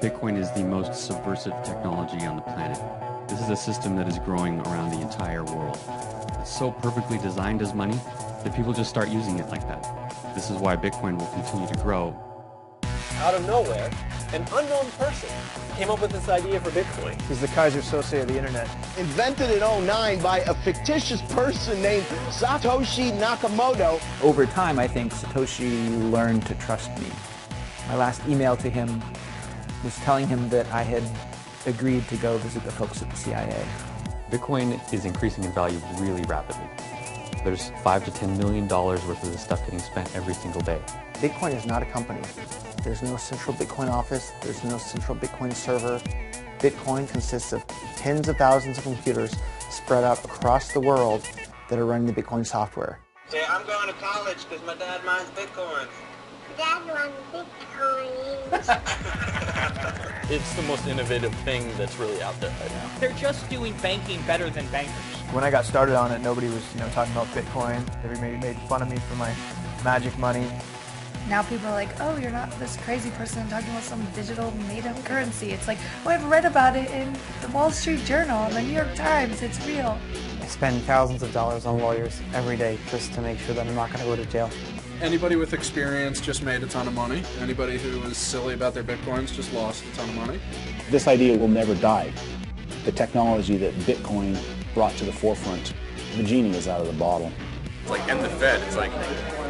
Bitcoin is the most subversive technology on the planet. This is a system that is growing around the entire world. It's so perfectly designed as money that people just start using it like that. This is why Bitcoin will continue to grow. Out of nowhere, an unknown person came up with this idea for Bitcoin. He's the Kaiser Sose of the internet. Invented in '09 by a fictitious person named Satoshi Nakamoto. Over time, I think Satoshi learned to trust me. My last email to him was telling him that I had agreed to go visit the folks at the CIA. Bitcoin is increasing in value really rapidly. There's $5 to $10 million worth of this stuff getting spent every single day. Bitcoin is not a company. There's no central Bitcoin office. There's no central Bitcoin server. Bitcoin consists of tens of thousands of computers spread out across the world that are running the Bitcoin software. Say, I'm going to college because my dad mines Bitcoin. Dad wants Bitcoin. It's the most innovative thing that's really out there right now. They're just doing banking better than bankers. When I got started on it, nobody was, talking about Bitcoin. Everybody made fun of me for my magic money. Now people are like, oh, you're not this crazy person talking about some digital made-up currency. It's like, oh, I've read about it in the Wall Street Journal and the New York Times. It's real. I spend thousands of dollars on lawyers every day just to make sure that I'm not going to go to jail. Anybody with experience just made a ton of money. Anybody who was silly about their Bitcoins just lost a ton of money. This idea will never die. The technology that Bitcoin brought to the forefront, the genie is out of the bottle. It's like end the Fed. It's like,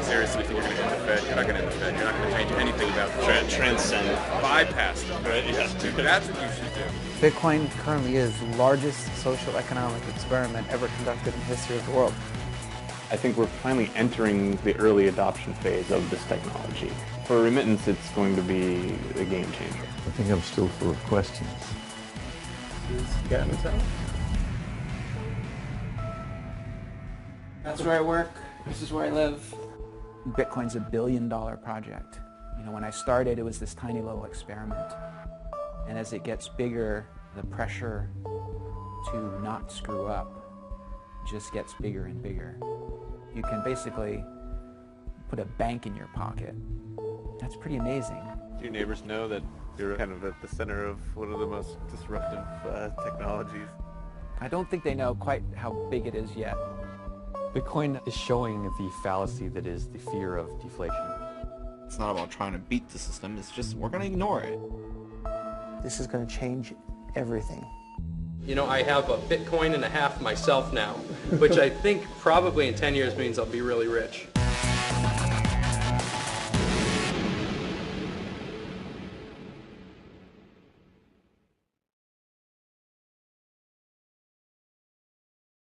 seriously, think you're going to end the Fed? You're not going to end the Fed. You're not going to change anything about the Fed. Transcend. Bypass them. Right? Yeah. That's what you should do. Bitcoin currently is the largest social economic experiment ever conducted in the history of the world. I think we're finally entering the early adoption phase of this technology. For remittance, it's going to be a game changer. I think I'm still full of questions. That's where I work. This is where I live. Bitcoin's a $1 billion project. When I started, it was this tiny little experiment. And as it gets bigger, the pressure to not screw up just gets bigger and bigger. You can basically put a bank in your pocket. That's pretty amazing. Do your neighbors know that you're kind of at the center of one of the most disruptive technologies? I don't think they know quite how big it is yet. Bitcoin is showing the fallacy that is the fear of deflation. It's not about trying to beat the system, it's just we're going to ignore it. This is going to change everything. I have a Bitcoin and a half myself now, which I think probably in 10 years means I'll be really rich.